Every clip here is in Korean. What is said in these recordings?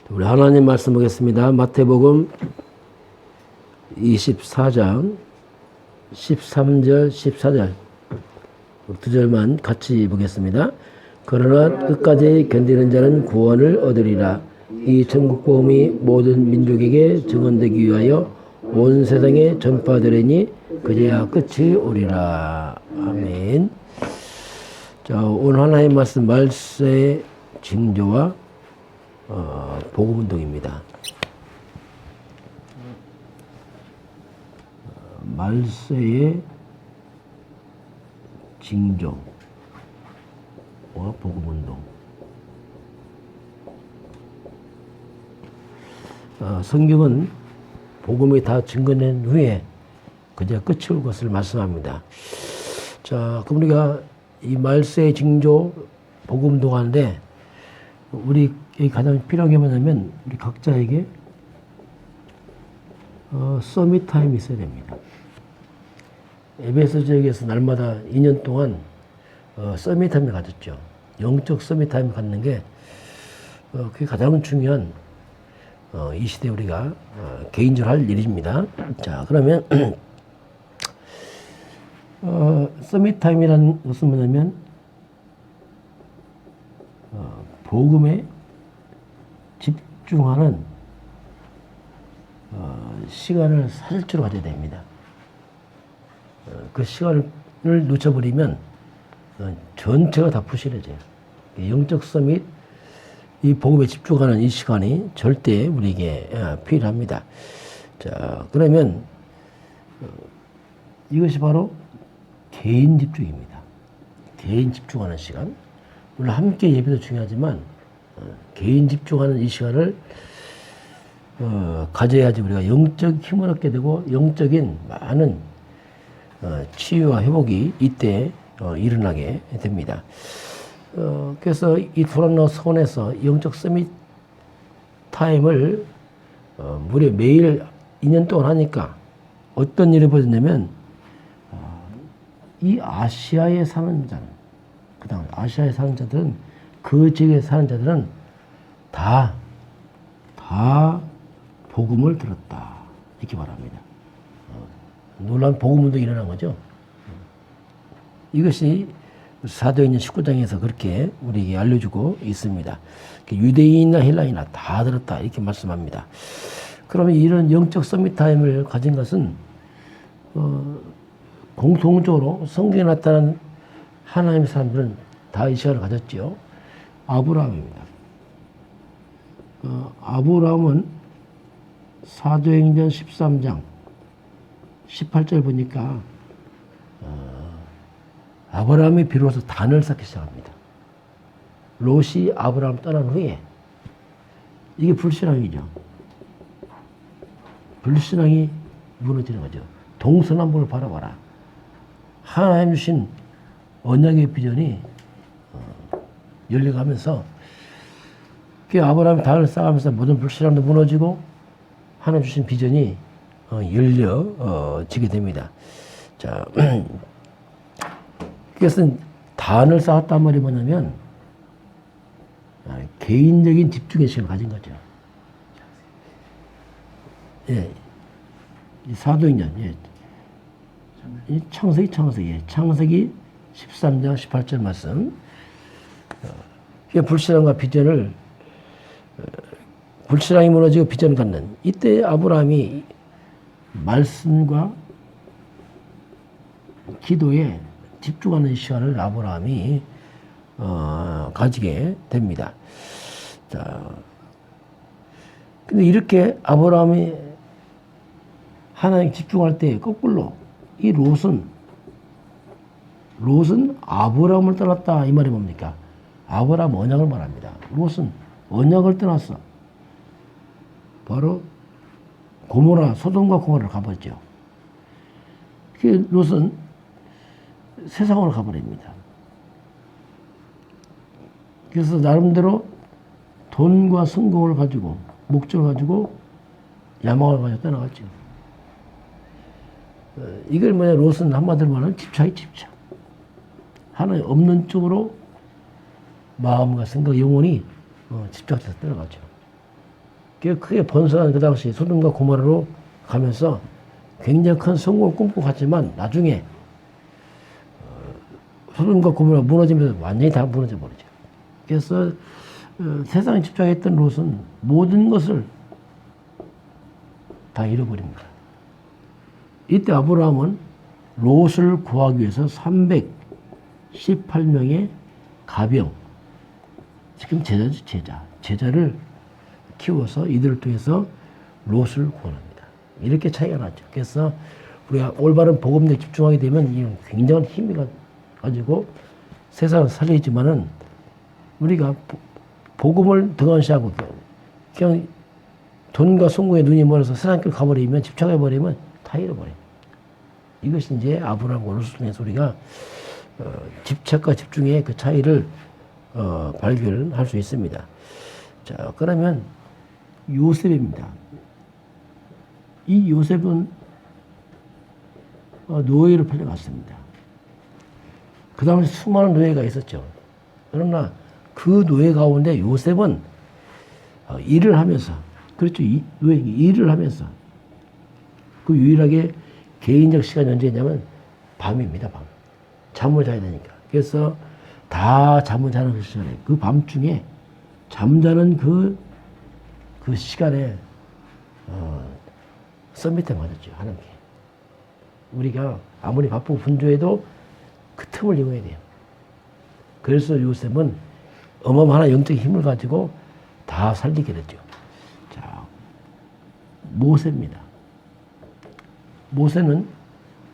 우리 하나님 말씀 보겠습니다. 마태복음 24장 13절 14절 두 절만 같이 보겠습니다. 그러나 끝까지 견디는 자는 구원을 얻으리라. 이 천국 복음이 모든 민족에게 증언되기 위하여 온 세상에 전파되리니 그제야 끝이 오리라. 아멘. 자, 오늘 하나님 말씀 말세의 징조와 복음운동입니다. 말세의 징조와 복음운동. 성경은 복음이 다 증거된 후에 그저 끝이 올 것을 말씀합니다. 자, 그럼 우리가 이 말세의 징조, 복음운동 하는데 우리에게 가장 필요한 게 뭐냐면 우리 각자에게 서밋 타임이 있어야 됩니다. 에베소 지역에서 날마다 2년 동안 서밋 타임을 가졌죠. 영적 서밋 타임을 갖는 게 그게 가장 중요한 이 시대에 우리가 개인적으로 할 일입니다. 자, 그러면 서밋 타임이라는 것은 뭐냐면 복음에 집중하는 시간을 사실적으로 가져야 됩니다. 그 시간을 놓쳐버리면 전체가 다 부실해져요. 영적 서밋, 이 복음에 집중하는 이 시간이 절대 우리에게 필요합니다. 자, 그러면 이것이 바로 개인 집중입니다. 개인 집중하는 시간. 물론 함께 예배도 중요하지만 개인 집중하는 이 시간을 가져야지 우리가 영적 힘을 얻게 되고 영적인 많은 치유와 회복이 이때 일어나게 됩니다. 그래서 이 토론노 서원에서 영적 서밋 타임을 무려 매일 2년 동안 하니까 어떤 일이 벌어졌냐면 이 아시아에 사는 자는 그다음 아시아에 사는 자들은 그 지역에 사는 자들은 다 복음을 들었다 이렇게 말합니다. 놀라운 복음운동이 일어난 거죠. 이것이 사도행전 19장에서 그렇게 우리에게 알려주고 있습니다. 유대인이나 헬라인이나 다 들었다 이렇게 말씀합니다. 그러면 이런 영적 서밋 타임을 가진 것은 공통적으로 성경에 나타난 하나님의 사람들은 다 이 시간을 가졌지요. 아브라함입니다. 아브라함은 사도행전 13장 18절 보니까 아브라함이 비로소 단을 쌓기 시작합니다. 롯이 아브라함 떠난 후에 이게 불신앙이죠. 불신앙이 무너지는 거죠. 동서남북을 바라봐라. 하나님 주신 언약의 비전이 열려가면서 그 아브라함이 단을 쌓아가면서 모든 불신앙도 무너지고 하나님 주신 비전이 열려지게 됩니다. 자, 그것은 단을 쌓았단 말이 뭐냐면 개인적인 집중의 시간을 가진 거죠. 예, 사도행전, 예, 창세기 13장 18절 말씀. 불신앙과 비전을 불신앙이 무너지고 비전을 갖는 이때 아브라함이 말씀과 기도에 집중하는 시간을 아브라함이 가지게 됩니다. 자, 근데 이렇게 아브라함이 하나님 집중할 때 거꾸로 이 롯은 아브라함을 떠났다 이 말이 뭡니까? 아브라함 언약을 말합니다. 롯은 언약을 떠났어. 바로 소돔과 고모라를 가버렸죠. 그 롯은 세상으로 가버립니다. 그래서 나름대로 돈과 성공을 가지고 목적을 가지고 야망을 가지고 떠나갔죠. 이걸 뭐냐, 롯은 한마디로 말하면 집착이 집착. 하나님 없는 쪽으로 마음과 생각, 영혼이 집착해서 떠나가죠. 크게 번성한 그 당시 소돔과 고모라로 가면서 굉장히 큰 성공을 꿈꾸고 갔지만 나중에 소돔과 고모라 무너지면서 완전히 다 무너져 버리죠. 그래서 세상에 집착했던 롯은 모든 것을 다 잃어버립니다. 이때 아브라함은 롯을 구하기 위해서 318명의 가병, 지금 제자죠, 제자를 키워서 이들을 통해서 롯을 구원합니다. 이렇게 차이가 나죠. 그래서 우리가 올바른 복음에 집중하게 되면 이런 굉장한 힘이 가지고 세상을 살리지만은 우리가 복음을 등한시하고 그냥 돈과 성공에 눈이 멀어서 세상길 가버리면, 집착해버리면 다 잃어버려요. 이것이 이제 아브라함과 롯을 통해서 우리가 집착과 집중의 그 차이를 발견할 수 있습니다. 자, 그러면 요셉입니다. 이 요셉은 노예로 팔려갔습니다. 그 당시 수많은 노예가 있었죠. 그러나 그 노예 가운데 요셉은 일을 하면서, 그렇죠. 일을 하면서 그 유일하게 개인적 시간이 언제냐면 밤입니다. 밤. 잠을 자야 되니까. 그래서 다 잠을 자는 그 시간에, 그 밤중에 잠자는 그 시간에 썸밋에 맞았죠. 하나님께. 우리가 아무리 바쁘고 분주해도 그 틈을 이용해야 돼요. 그래서 요셉은 어마어마한 영적인 힘을 가지고 다 살리게 됐죠. 자, 모세입니다. 모세는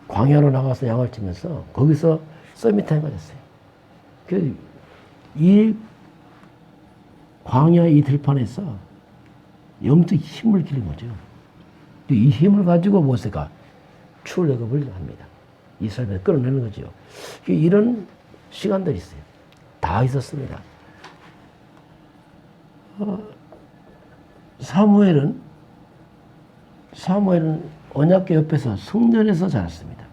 광야로 나가서 양을 치면서 거기서 서밋타임 가졌어요. 이 광야 이 들판에서 영적 힘을 기른 거죠. 이 힘을 가지고 모세가 출애굽을 합니다. 이스라엘을 끌어내는 거죠. 이런 시간들이 있어요. 다 있었습니다. 사무엘은 언약궤 옆에서 성전에서 자랐습니다.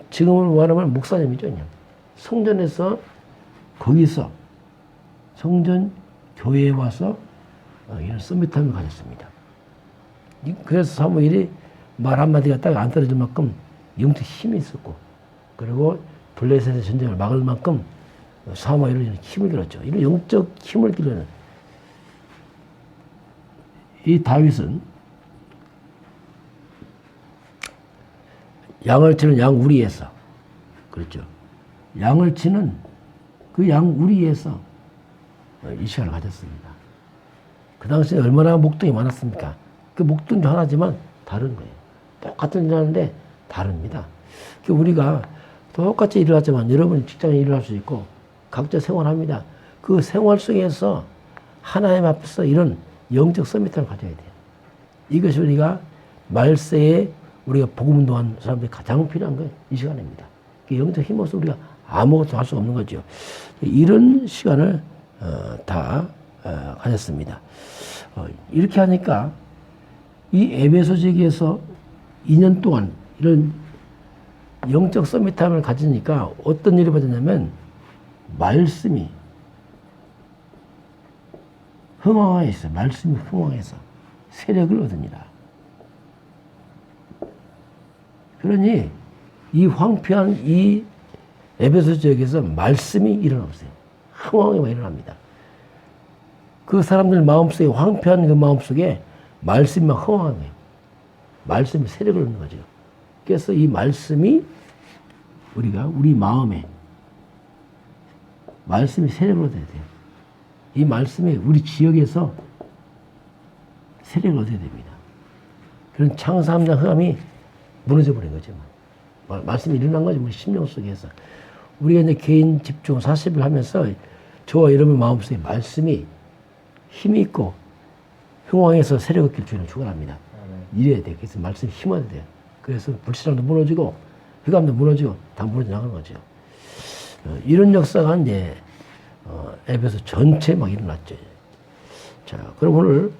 지금으로 말하면 목사님이죠. 그냥. 성전에서 거기서 성전 교회에 와서 이런 서밋함을 가졌습니다. 그래서 사무엘이 말 한마디가 딱 안 떨어질 만큼 영적 힘이 있었고, 그리고 블레셋의 전쟁을 막을 만큼 사무엘은 힘을 길었죠. 이런 영적 힘을 기르는 이 다윗은 양을 치는 양우리에서, 그렇죠. 양을 치는 그 양우리에서 이 시간을 가졌습니다. 그 당시에 얼마나 목동이 많았습니까? 그 목동도 하나지만 다른 거예요. 똑같은 일 하는데 다릅니다. 우리가 똑같이 일을 하지만 여러분 직장에 일을 할 수 있고 각자 생활합니다. 그 생활 속에서 하나님 앞에서 이런 영적 서밋을 가져야 돼요. 이것이 우리가 말세에 우리가 복음 운동하는 사람들이 가장 필요한 거예요. 이 시간입니다. 영적 힘 없어 우리가 아무것도 할 수 없는 거죠. 이런 시간을 다 가졌습니다. 이렇게 하니까 이 에베소 지기에서 2년 동안 이런 영적 서밋함을 가지니까 어떤 일이 벌어졌냐면 말씀이 흥황해서, 말씀이 흥황해서 세력을 얻습니다. 그러니 이 황폐한 이 에베소 지역에서 말씀이 일어났어요. 흥황이 일어납니다. 그 사람들 마음속에, 황폐한 그 마음속에 말씀이 막 흥황한 거예요. 말씀이 세력을 얻는 거죠. 그래서 이 말씀이 우리 마음에 말씀이 세력을 얻어야 돼요. 이 말씀이 우리 지역에서 세력을 얻어야 됩니다. 그런 창사함장 흑암이 무너져 버린 거죠. 말씀이 일어난 거죠. 우리 심령 속에서. 우리가 이제 개인 집중 40일 하면서 저와 여러분 마음속에 말씀이 힘이 있고 흥왕에서 세력 얻길 주는 축원합니다. 이래야 돼. 그래서 말씀이 힘 얻어야 돼요. 그래서 불신앙도 무너지고 흑암도 무너지고 다 무너져 나가는 거죠. 이런 역사가 이제 에베소 전체에 막 일어났죠. 자, 그럼 오늘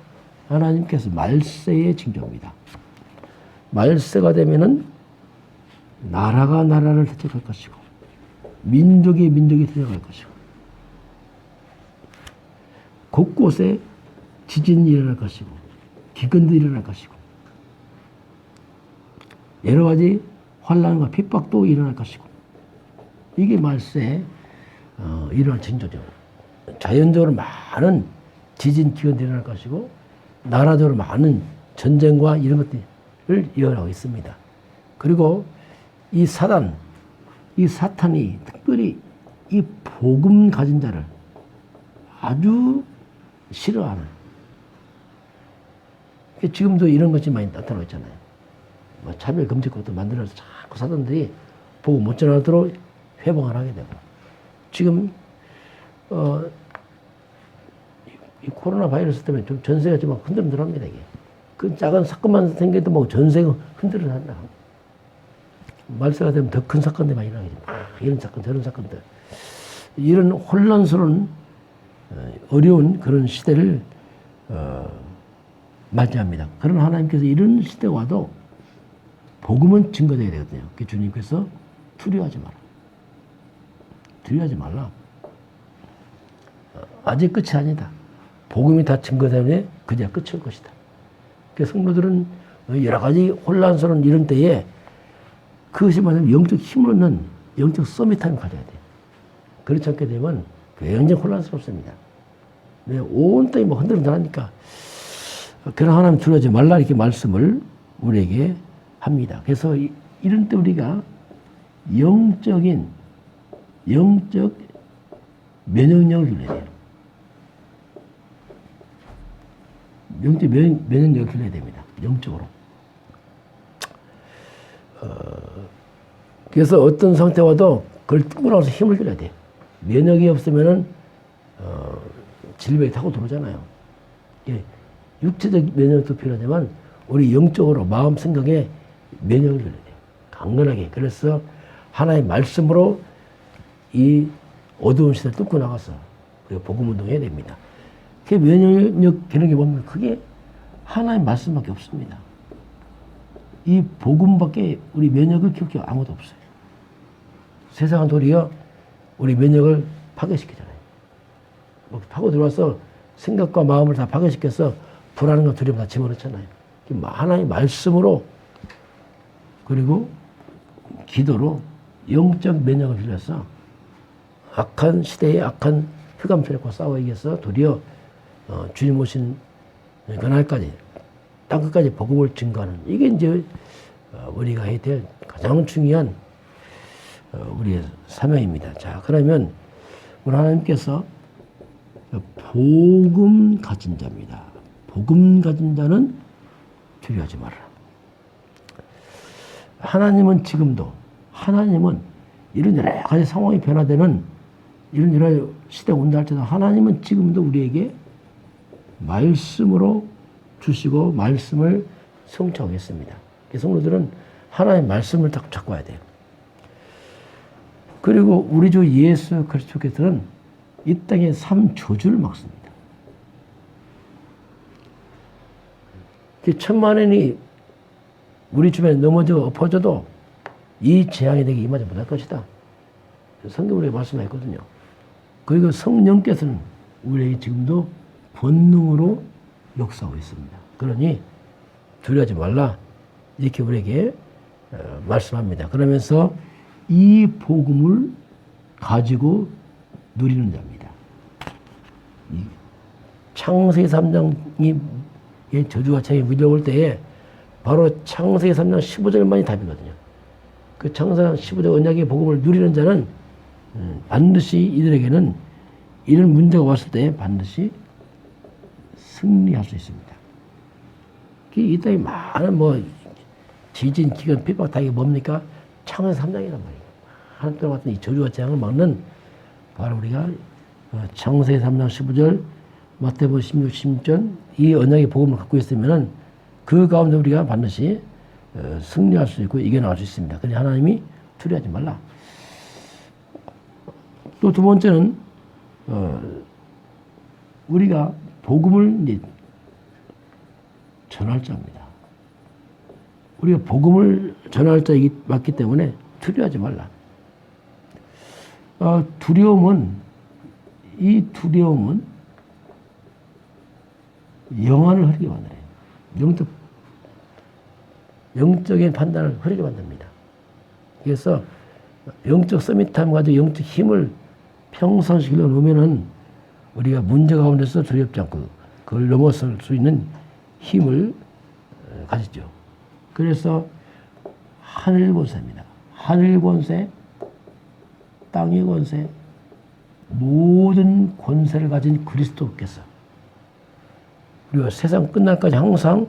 하나님께서 말세의 징조입니다. 말세가 되면은 나라가 나라를 대적할 것이고 민족이 민족이 대적할 것이고 곳곳에 지진이 일어날 것이고 기근도 일어날 것이고 여러 가지 환란과 핍박도 일어날 것이고 이게 말세에 일어날 징조죠. 자연적으로 많은 지진 기근도 일어날 것이고 나라적으로 많은 전쟁과 이런 것들을 이어나가고 있습니다. 그리고 이 사탄이 특별히 이 복음 가진 자를 아주 싫어하는. 지금도 이런 것이 많이 나타나고 있잖아요. 뭐 차별 금지법도 만들어서 자꾸 사람들이 보고 못 전하도록 회방을 하게 되고. 지금 이 코로나 바이러스 때문에 좀 전세가 좀 흔들흔들합니다. 이게 그 작은 사건만 생겨도 뭐 전세가 흔들흔들한다. 말세가 되면 더 큰 사건들이 많이 일어나게 됩니다. 이런 사건 저런 사건들. 이런 혼란스러운 어려운 그런 시대를 맞이합니다. 그러나 하나님께서 이런 시대가 와도 복음은 증거되어야 되거든요. 그 주님께서 두려워하지 마라. 두려워하지 말라. 아직 끝이 아니다. 복음이 다 증거되면 그제야 끝일 것이다. 그래서 성도들은 여러 가지 혼란스러운 이런 때에 그것이 말하면 영적 힘을 얻는 영적 서밋타임을 가져야 돼요. 그렇지 않게 되면 굉장히 혼란스럽습니다. 온 땅이 뭐 흔들흔들하니까 그런 하나님 두려워하지 말라 이렇게 말씀을 우리에게 합니다. 그래서 이런 때 우리가 영적 면역력을 길러야 돼요. 영적 면역력을 길러야 됩니다. 영적으로. 그래서 어떤 상태와도 그걸 뚫고 나와서 힘을 줘야 돼요. 면역이 없으면은 질병이 타고 들어오잖아요. 예, 육체적 면역도 필요하지만 우리 영적으로 마음 생각에 면역을 줘야 돼요. 강건하게. 그래서 하나의 말씀으로 이 어두운 시대를 뚫고 나가서 우리가 복음 운동해야 됩니다. 그 면역력 기능이 보면 그게 하나의 말씀밖에 없습니다. 이 복음밖에 우리 면역을 키울 게 아무도 없어요. 세상은 도리어 우리 면역을 파괴시키잖아요. 뭐 파고 들어와서 생각과 마음을 다 파괴시켜서 불안과 두려움 다 집어넣잖아요. 하나의 말씀으로 그리고 기도로 영적 면역을 빌려서 악한 시대의 악한 흑암 세력과 싸워 이겨서 도리어 주님 오신 그날까지 땅끝까지 복음을 증거하는 이게 이제 우리가 해야 될 가장 중요한 우리의 사명입니다. 자, 그러면 우리 하나님께서 복음 가진 자입니다. 복음 가진 자는 두려워하지 말아라. 하나님은 지금도 하나님은 이런 여러 가지 상황이 변화되는 이런 여러 시대가 온다 할 때도 하나님은 지금도 우리에게 말씀으로 주시고 말씀을 성취하고 있습니다. 성도들은 하나님의 말씀을 딱 잡고 와야 돼요. 그리고 우리 주 예수 그리스도께서는 이 땅에 3저주를 막습니다. 천만인이 우리 주변에 넘어져 엎어져도 이 재앙이 내게 임하지 못할 것이다. 성경 우리가 말씀했거든요. 그리고 성령께서는 우리에게 지금도 본능으로 역사하고 있습니다. 그러니 두려워하지 말라 이렇게 우리에게 말씀합니다. 그러면서 이 복음을 가지고 누리는 자입니다. 창세기 3장이 저주와 재앙이 밀려올 때에 바로 창세기 3장 15절만이 답이거든요. 그 창세기 15절 언약의 복음을 누리는 자는 반드시 이들에게는 이런 문제가 왔을 때 반드시 승리할 수 있습니다. 이 땅에 많은 지진, 기근, 핍박 다 이게 뭡니까? 창세기 3장이란 말이에요. 하나님 같은 이 저주와 재앙을 막는 바로 우리가 창세기 3장 15절, 마태복음 16, 16절 이 언약의 복음을 갖고 있으면은 그 가운데 우리가 반드시 승리할 수 있고 이겨나갈 수 있습니다. 그러니 하나님이 두려워하지 말라. 또 두 번째는 우리가 복음을 전할 자입니다. 우리가 복음을 전할 자이기 맞기 때문에 두려워하지 말라. 두려움은 영안을 흐리게 만들어요. 영적인 판단을 흐리게 만듭니다. 그래서 영적 서밋함 가지고 영적 힘을 평상시키려 놓으면은 우리가 문제 가운데서 두렵지 않고 그걸 넘어설 수 있는 힘을 가지죠. 그래서 하늘 권세입니다. 하늘 권세, 땅의 권세, 모든 권세를 가진 그리스도께서 우리가 세상 끝날까지 항상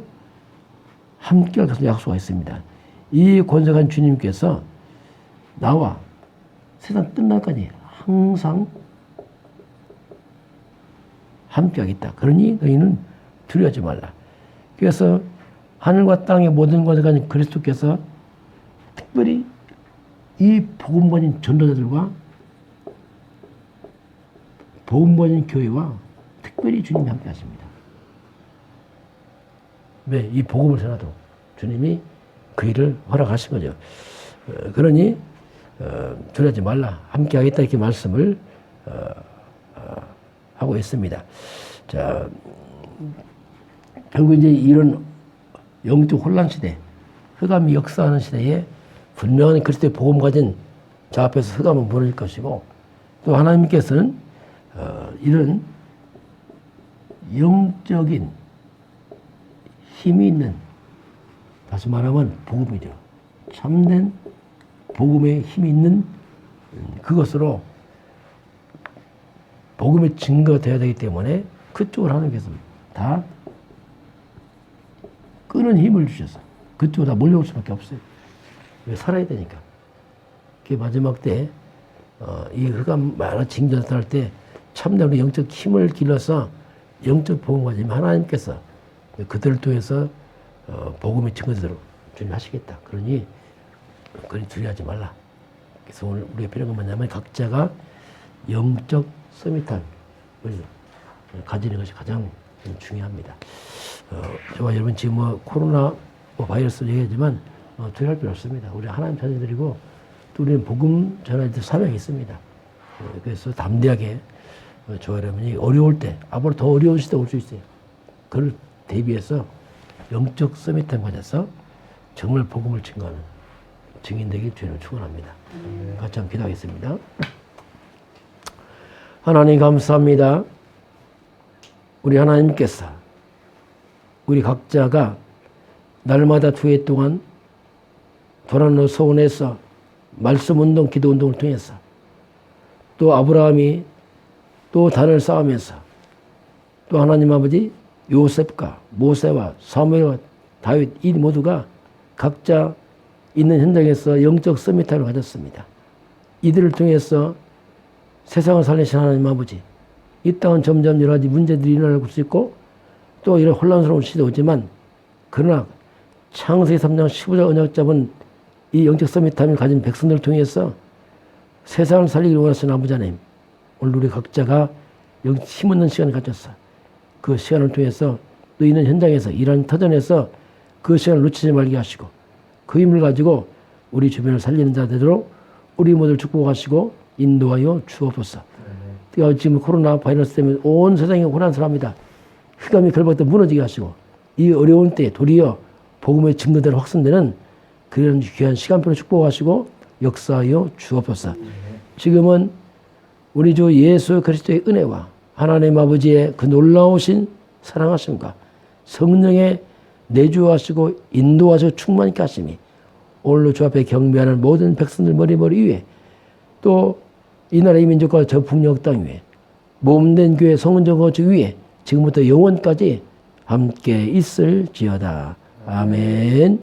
함께 할 것을 약속하였습니다. 이 권세 가진 주님께서 나와 세상 끝날까지 항상 함께 하겠다. 그러니 너희는 두려워하지 말라. 그래서 하늘과 땅의 모든 권세 가진 그리스도께서 특별히 이 복음 가진 전도자들과 복음 가진 교회와 특별히 주님이 함께 하십니다. 왜? 이 복음을 전하도 주님이 그 일을 허락하신 거죠. 그러니 두려워하지 말라. 함께 하겠다 이렇게 말씀을 하고 있습니다. 자, 결국 이제 이런 영적 혼란 시대, 흑암이 역사하는 시대에 분명한 그리스도의 복음 가진 자 앞에서 흑암은 무너질 것이고 또 하나님께서는 이런 영적인 힘이 있는, 다시 말하면 복음이죠. 참된 복음의 힘이 있는 그것으로 복음의 증거가 되어야 되기 때문에 그쪽을 하나님께서 다 끄는 힘을 주셔서 그쪽으로 다 몰려올 수밖에 없어요. 왜? 살아야 되니까. 그 마지막 때 이 흑암 많은 징조를 할 때 참된 영적 힘을 길러서 영적 복음 가지면 하나님께서 그들을 통해서 복음의 증거대로 주님 하시겠다. 그러니 두려워하지 말라. 그래서 오늘 우리가 필요한 건 뭐냐면 각자가 영적 서밋함을 가지는 것이 가장 중요합니다. 저와 여러분 지금 코로나 바이러스 얘기하지만 두려워할 필요 없습니다. 우리 하나님 자녀들이고 또 우리는 복음 전할 때 사명이 있습니다. 그래서 담대하게 저와 여러분이 어려울 때 앞으로 더 어려운 시대 올 수 있어요. 그걸 대비해서 영적 서밋함 가져서 정말 복음을 증거하는 증인 되길 주님을 축원합니다. 같이 한번 기도하겠습니다. 하나님 감사합니다. 우리 하나님께서 우리 각자가 날마다 2해 동안 도란노 서원에서 말씀운동, 기도운동을 통해서 또 아브라함이 또 단을 쌓으면서 또 하나님 아버지 요셉과 모세와 사무엘과 다윗 이 모두가 각자 있는 현장에서 영적 서밋함을 가졌습니다. 이들을 통해서 세상을 살리신 하나님 아버지, 이 땅은 점점 여러 가지 문제들이 일어나고 있고 또 이런 혼란스러운 시대가 오지만 그러나 창세기 3장 15절 언약 잡은 이 영적 서밋함을 가진 백성들을 통해서 세상을 살리기를 원하시는 아버지 하나님, 오늘 우리 각자가 힘없는 시간을 가졌어. 그 시간을 통해서 또 있는 현장에서 일하는 터전에서 그 시간을 놓치지 말게 하시고 그 힘을 가지고 우리 주변을 살리는 자 되도록 우리 모두를 축복하시고 인도하여 주옵소서. 지금 코로나 바이러스 때문에 온 세상이 혼란스럽습니다. 흑암이 결박돼 무너지게 하시고 이 어려운 때에 도리어 복음의 증거대로 확산되는 그런 귀한 시간표를 축복하시고 역사하여 주옵소서. 지금은 우리 주 예수 그리스도의 은혜와 하나님 아버지의 그 놀라우신 사랑하심과 성령의 내주하시고 인도하시고 충만히 하심이 오늘로 주 앞에 경배하는 모든 백성들 머리 위에 또 이 나라의 민족과 저 북녘 땅 위에 몸된 교회 성은정 거주 위에 지금부터 영원까지 함께 있을지어다. 아멘.